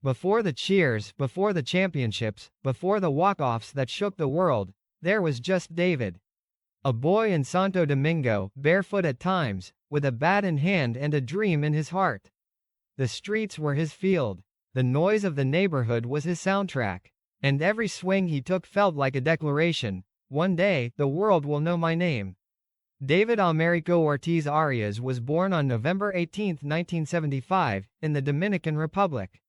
Before the cheers, before the championships, before the walk-offs that shook the world, there was just David. A boy in Santo Domingo, barefoot at times, with a bat in hand and a dream in his heart. The streets were his field. The noise of the neighborhood was his soundtrack. And every swing he took felt like a declaration: one day, the world will know my name. David Americo Ortiz Arias was born on November 18, 1975, in the Dominican Republic.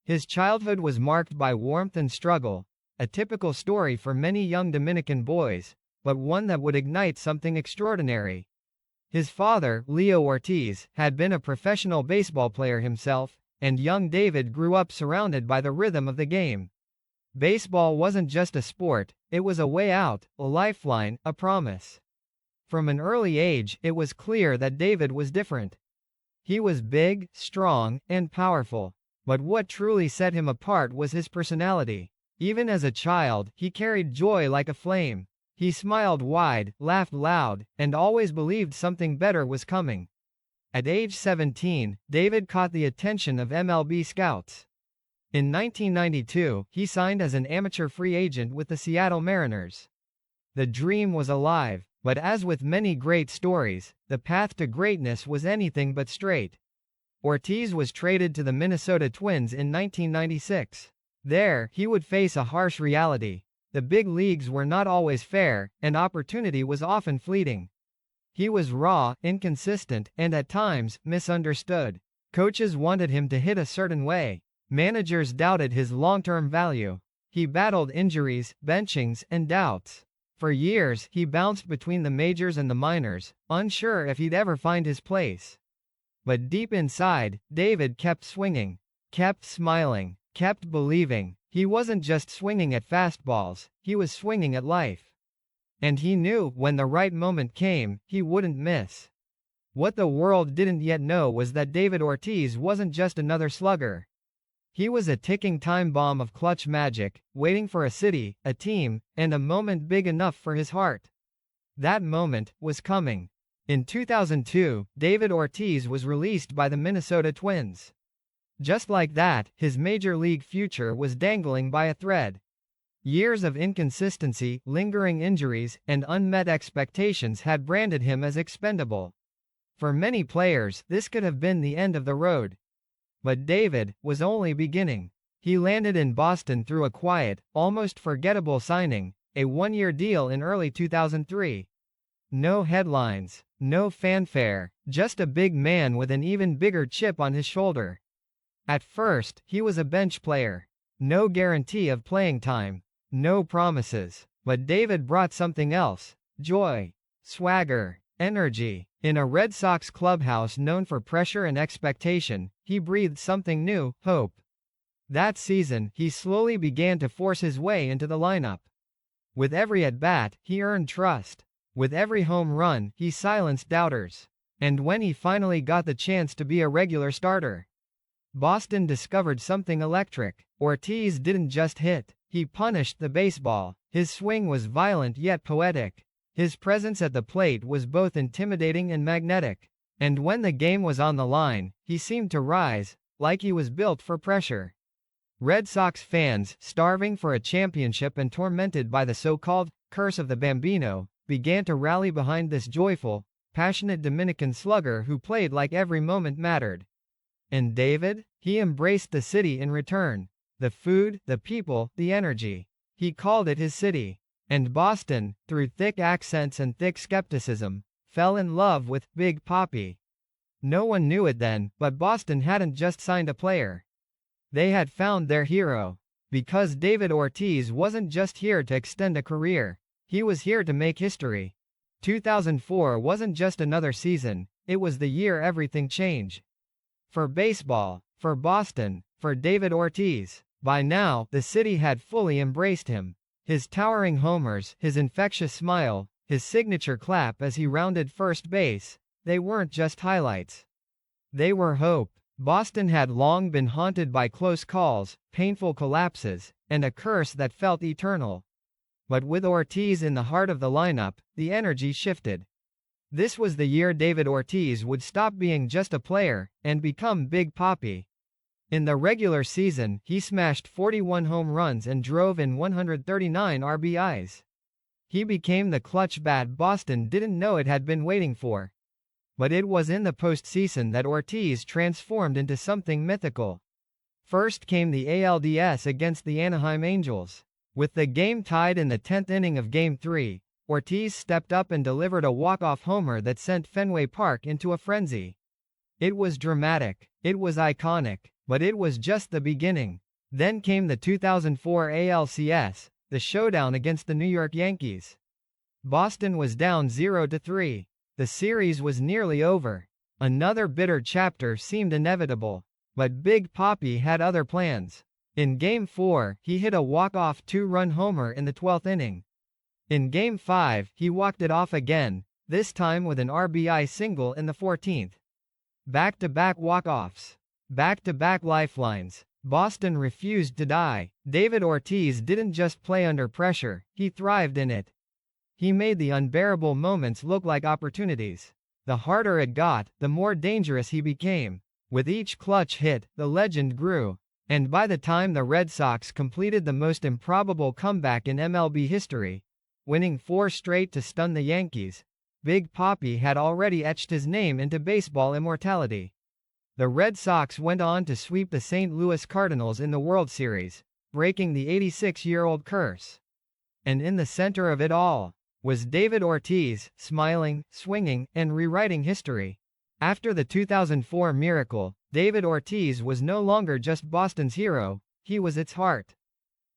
His childhood was marked by warmth and struggle, a typical story for many young Dominican boys, but one that would ignite something extraordinary. His father, Leo Ortiz, had been a professional baseball player himself, and young David grew up surrounded by the rhythm of the game. Baseball wasn't just a sport, it was a way out, a lifeline, a promise. From an early age, it was clear that David was different. He was big, strong, and powerful. But what truly set him apart was his personality. Even as a child, he carried joy like a flame. He smiled wide, laughed loud, and always believed something better was coming. At age 17, David caught the attention of MLB scouts. In 1992, he signed as an amateur free agent with the Seattle Mariners. The dream was alive, but as with many great stories, the path to greatness was anything but straight. Ortiz was traded to the Minnesota Twins in 1996. There, he would face a harsh reality. The big leagues were not always fair, and opportunity was often fleeting. He was raw, inconsistent, and at times, misunderstood. Coaches wanted him to hit a certain way. Managers doubted his long-term value. He battled injuries, benchings, and doubts. For years, he bounced between the majors and the minors, unsure if he'd ever find his place. But deep inside, David kept swinging, kept smiling, kept believing. He wasn't just swinging at fastballs, he was swinging at life. And he knew, when the right moment came, he wouldn't miss. What the world didn't yet know was that David Ortiz wasn't just another slugger. He was a ticking time bomb of clutch magic, waiting for a city, a team, and a moment big enough for his heart. That moment was coming. In 2002, David Ortiz was released by the Minnesota Twins. Just like that, his major league future was dangling by a thread. Years of inconsistency, lingering injuries, and unmet expectations had branded him as expendable. For many players, this could have been the end of the road. But David was only beginning. He landed in Boston through a quiet, almost forgettable signing, a one-year deal in early 2003. No headlines, no fanfare, just a big man with an even bigger chip on his shoulder. At first, he was a bench player. No guarantee of playing time. No promises. But David brought something else: joy, swagger, energy. In a Red Sox clubhouse known for pressure and expectation, he breathed something new: hope. That season, he slowly began to force his way into the lineup. With every at-bat, he earned trust. With every home run, he silenced doubters. And when he finally got the chance to be a regular starter, Boston discovered something electric. Ortiz didn't just hit, he punished the baseball. His swing was violent yet poetic. His presence at the plate was both intimidating and magnetic. And when the game was on the line, he seemed to rise, like he was built for pressure. Red Sox fans, starving for a championship and tormented by the so-called curse of the Bambino, began to rally behind this joyful, passionate Dominican slugger who played like every moment mattered. And David? He embraced the city in return. The food, the people, the energy. He called it his city. And Boston, through thick accents and thick skepticism, fell in love with Big Papi. No one knew it then, but Boston hadn't just signed a player. They had found their hero. Because David Ortiz wasn't just here to extend a career. He was here to make history. 2004 wasn't just another season, it was the year everything changed. For baseball, for Boston, for David Ortiz. By now, the city had fully embraced him. His towering homers, his infectious smile, his signature clap as he rounded first base, they weren't just highlights. They were hope. Boston had long been haunted by close calls, painful collapses, and a curse that felt eternal. But with Ortiz in the heart of the lineup, the energy shifted. This was the year David Ortiz would stop being just a player and become Big Papi. In the regular season, he smashed 41 home runs and drove in 139 RBIs. He became the clutch bat Boston didn't know it had been waiting for. But it was in the postseason that Ortiz transformed into something mythical. First came the ALDS against the Anaheim Angels. With the game tied in the 10th inning of Game 3, Ortiz stepped up and delivered a walk-off homer that sent Fenway Park into a frenzy. It was dramatic, it was iconic, but it was just the beginning. Then came the 2004 ALCS, the showdown against the New York Yankees. Boston was down 0-3. The series was nearly over. Another bitter chapter seemed inevitable. But Big Papi had other plans. In Game 4, he hit a walk-off two-run homer in the 12th inning. In Game 5, he walked it off again, this time with an RBI single in the 14th. Back-to-back walk-offs. Back-to-back lifelines. Boston refused to die. David Ortiz didn't just play under pressure, he thrived in it. He made the unbearable moments look like opportunities. The harder it got, the more dangerous he became. With each clutch hit, the legend grew. And by the time the Red Sox completed the most improbable comeback in MLB history, winning 4 straight to stun the Yankees, Big Papi had already etched his name into baseball immortality. The Red Sox went on to sweep the St. Louis Cardinals in the World Series, breaking the 86-year-old curse. And in the center of it all was David Ortiz, smiling, swinging, and rewriting history. After the 2004 miracle, David Ortiz was no longer just Boston's hero, he was its heart.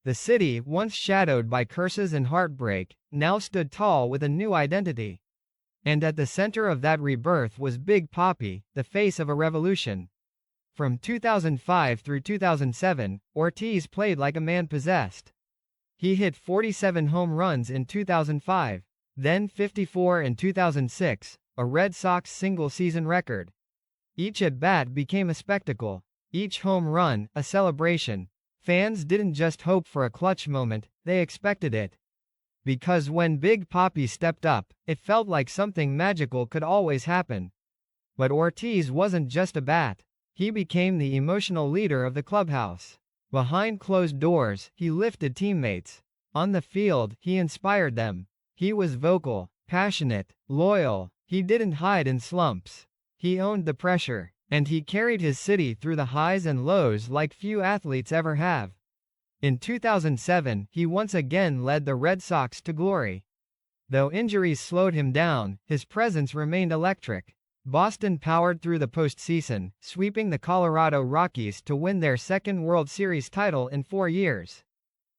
The city, once shadowed by curses and heartbreak, now stood tall with a new identity. And at the center of that rebirth was Big Papi, the face of a revolution. From 2005 through 2007, Ortiz played like a man possessed. He hit 47 home runs in 2005, then 54 in 2006, a Red Sox single-season record. Each at-bat became a spectacle, each home run, a celebration. Fans didn't just hope for a clutch moment, they expected it. Because when Big Papi stepped up, it felt like something magical could always happen. But Ortiz wasn't just a bat. He became the emotional leader of the clubhouse. Behind closed doors, he lifted teammates. On the field, he inspired them. He was vocal, passionate, loyal. He didn't hide in slumps. He owned the pressure, and he carried his city through the highs and lows like few athletes ever have. In 2007, he once again led the Red Sox to glory. Though injuries slowed him down, his presence remained electric. Boston powered through the postseason, sweeping the Colorado Rockies to win their second World Series title in 4 years.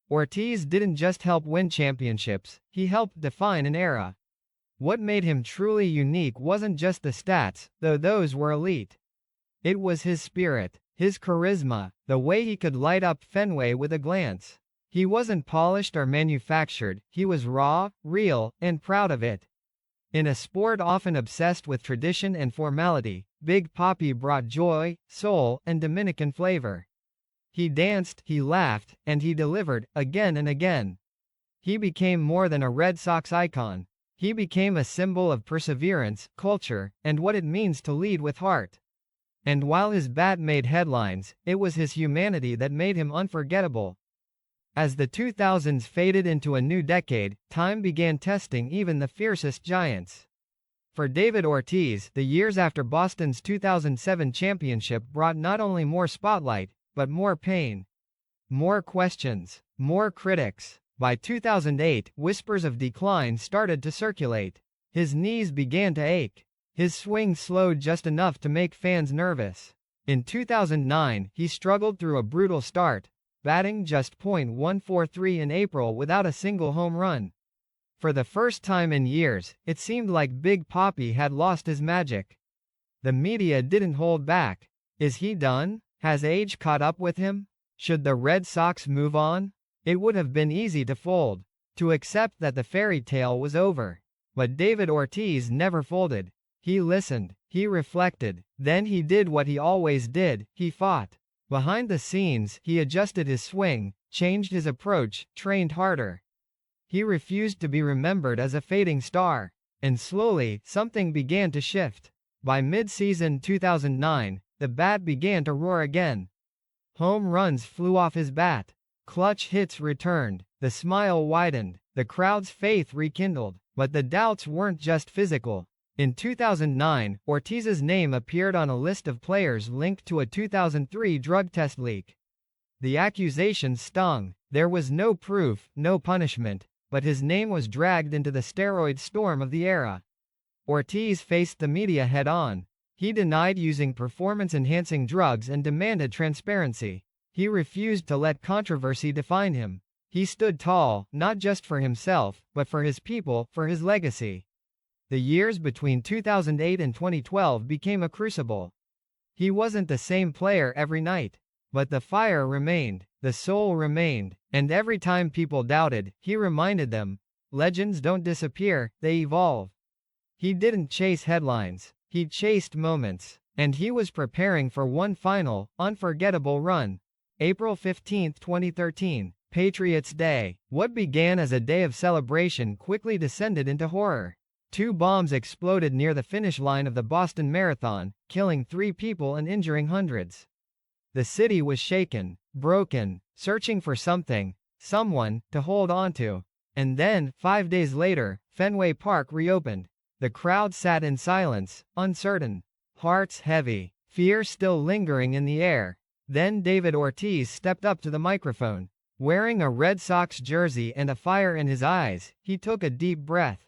Ortiz didn't just help win championships, he helped define an era. What made him truly unique wasn't just the stats, though those were elite. It was his spirit, his charisma, the way he could light up Fenway with a glance. He wasn't polished or manufactured, he was raw, real, and proud of it. In a sport often obsessed with tradition and formality, Big Papi brought joy, soul, and Dominican flavor. He danced, he laughed, and he delivered, again and again. He became more than a Red Sox icon. He became a symbol of perseverance, culture, and what it means to lead with heart. And while his bat made headlines, it was his humanity that made him unforgettable. As the 2000s faded into a new decade, time began testing even the fiercest giants. For David Ortiz, the years after Boston's 2007 championship brought not only more spotlight, but more pain. More questions, more critics. By 2008, whispers of decline started to circulate. His knees began to ache. His swing slowed just enough to make fans nervous. In 2009, he struggled through a brutal start, batting just .143 in April without a single home run. For the first time in years, it seemed like Big Papi had lost his magic. The media didn't hold back. Is he done? Has age caught up with him? Should the Red Sox move on? It would have been easy to fold, to accept that the fairy tale was over. But David Ortiz never folded. He listened, he reflected, then he did what he always did, he fought. Behind the scenes, he adjusted his swing, changed his approach, trained harder. He refused to be remembered as a fading star. And slowly, something began to shift. By mid-season 2009, the bat began to roar again. Home runs flew off his bat. Clutch hits returned. The smile widened. The crowd's faith rekindled. But the doubts weren't just physical. In 2009, Ortiz's name appeared on a list of players linked to a 2003 drug test leak. The accusations stung. There was no proof, no punishment, but his name was dragged into the steroid storm of the era. Ortiz faced the media head-on. He denied using performance-enhancing drugs and demanded transparency. He refused to let controversy define him. He stood tall, not just for himself, but for his people, for his legacy. The years between 2008 and 2012 became a crucible. He wasn't the same player every night. But the fire remained, the soul remained, and every time people doubted, he reminded them, legends don't disappear, they evolve. He didn't chase headlines, he chased moments, and he was preparing for one final, unforgettable run. April 15, 2013, Patriots Day. What began as a day of celebration quickly descended into horror. 2 bombs exploded near the finish line of the Boston Marathon, killing 3 people and injuring hundreds. The city was shaken, broken, searching for something, someone, to hold on to. And then, 5 days later, Fenway Park reopened. The crowd sat in silence, uncertain, hearts heavy, fear still lingering in the air. Then David Ortiz stepped up to the microphone. Wearing a Red Sox jersey and a fire in his eyes, he took a deep breath.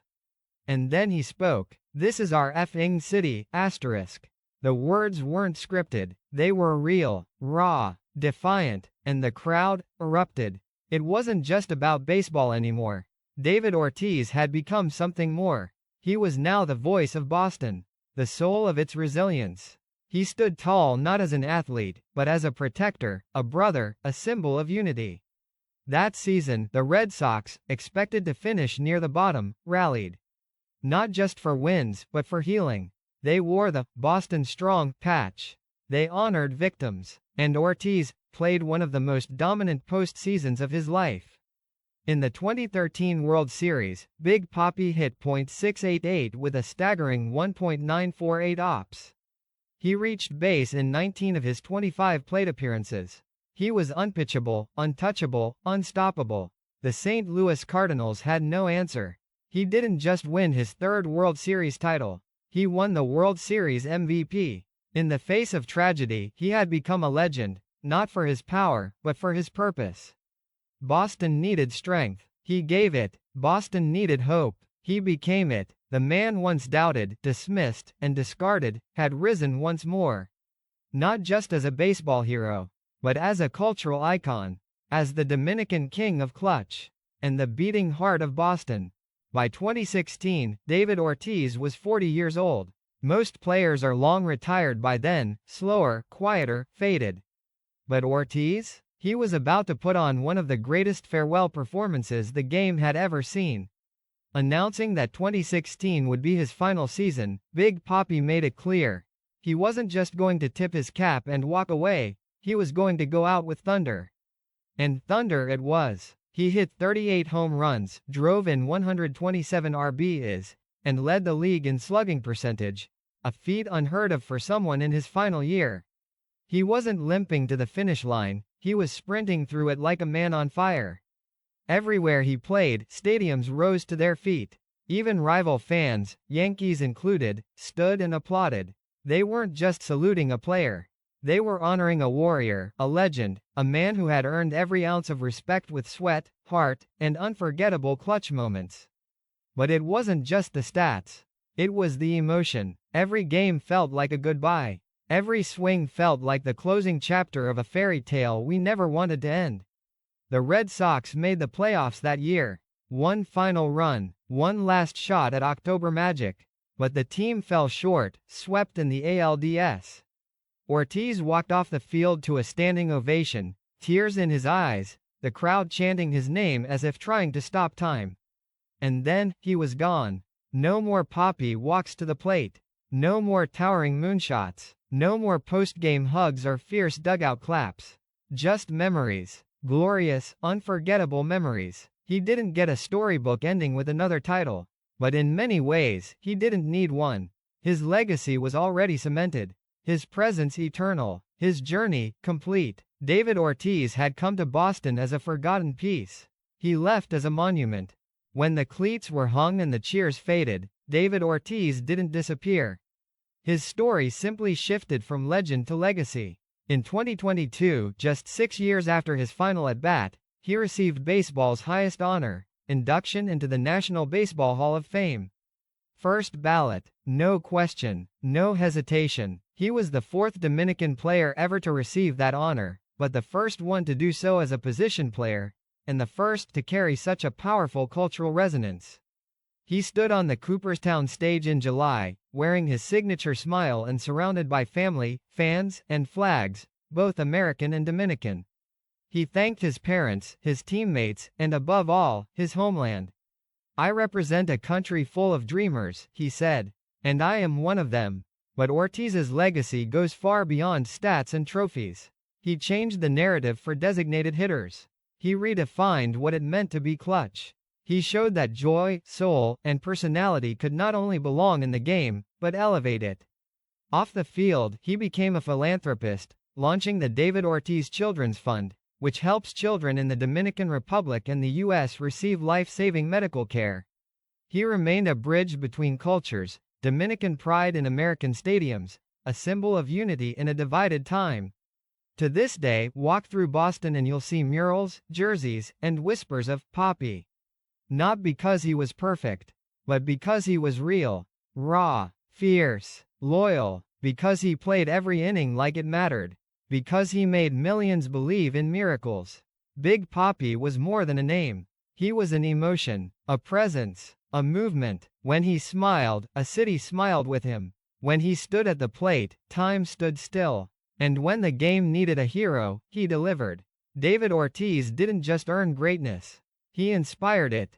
And then he spoke. This is our effing city, asterisk. The words weren't scripted, they were real, raw, defiant, and the crowd erupted. It wasn't just about baseball anymore. David Ortiz had become something more. He was now the voice of Boston, the soul of its resilience. He stood tall not as an athlete, but as a protector, a brother, a symbol of unity. That season, the Red Sox, expected to finish near the bottom, rallied. Not just for wins, but for healing. They wore the Boston Strong patch. They honored victims. And Ortiz played one of the most dominant postseasons of his life. In the 2013 World Series, Big Papi hit .688 with a staggering 1.948 OPS. He reached base in 19 of his 25 plate appearances. He was unpitchable, untouchable, unstoppable. The St. Louis Cardinals had no answer. He didn't just win his 3rd World Series title. He won the World Series MVP. In the face of tragedy, he had become a legend, not for his power, but for his purpose. Boston needed strength. He gave it. Boston needed hope. He became it. The man once doubted, dismissed, and discarded, had risen once more. Not just as a baseball hero, but as a cultural icon, as the Dominican king of clutch, and the beating heart of Boston. By 2016, David Ortiz was 40 years old. Most players are long retired by then, slower, quieter, faded. But Ortiz? He was about to put on one of the greatest farewell performances the game had ever seen. Announcing that 2016 would be his final season, Big Papi made it clear. He wasn't just going to tip his cap and walk away, he was going to go out with thunder. And thunder it was. He hit 38 home runs, drove in 127 RBIs, and led the league in slugging percentage, a feat unheard of for someone in his final year. He wasn't limping to the finish line, he was sprinting through it like a man on fire. Everywhere he played, stadiums rose to their feet. Even rival fans, Yankees included, stood and applauded. They weren't just saluting a player. They were honoring a warrior, a legend, a man who had earned every ounce of respect with sweat, heart, and unforgettable clutch moments. But it wasn't just the stats. It was the emotion. Every game felt like a goodbye. Every swing felt like the closing chapter of a fairy tale we never wanted to end. The Red Sox made the playoffs that year. One final run, one last shot at October Magic. But the team fell short, swept in the ALDS. Ortiz walked off the field to a standing ovation, tears in his eyes, the crowd chanting his name as if trying to stop time. And then, he was gone. No more Papi walks to the plate. No more towering moonshots. No more post-game hugs or fierce dugout claps. Just memories. Glorious, unforgettable memories. He didn't get a storybook ending with another title. But in many ways, he didn't need one. His legacy was already cemented. His presence eternal. His journey, complete. David Ortiz had come to Boston as a forgotten piece. He left as a monument. When the cleats were hung and the cheers faded, David Ortiz didn't disappear. His story simply shifted from legend to legacy. In 2022, just 6 years after his final at-bat, he received baseball's highest honor, induction into the National Baseball Hall of Fame. First ballot, no question, no hesitation. He was the 4th Dominican player ever to receive that honor, but the first one to do so as a position player, and the first to carry such a powerful cultural resonance. He stood on the Cooperstown stage in July, wearing his signature smile and surrounded by family, fans, and flags, both American and Dominican. He thanked his parents, his teammates, and above all, his homeland. "I represent a country full of dreamers," he said, "and I am one of them." But Ortiz's legacy goes far beyond stats and trophies. He changed the narrative for designated hitters. He redefined what it meant to be clutch. He showed that joy, soul, and personality could not only belong in the game, but elevate it. Off the field, he became a philanthropist, launching the David Ortiz Children's Fund, which helps children in the Dominican Republic and the U.S. receive life-saving medical care. He remained a bridge between cultures, Dominican pride in American stadiums, a symbol of unity in a divided time. To this day, walk through Boston and you'll see murals, jerseys, and whispers of Papi. Not because he was perfect, but because he was real, raw, fierce, loyal, because he played every inning like it mattered, because he made millions believe in miracles. Big Papi was more than a name. He was an emotion, a presence, a movement. When he smiled, a city smiled with him. When he stood at the plate, time stood still. And when the game needed a hero, he delivered. David Ortiz didn't just earn greatness. He inspired it.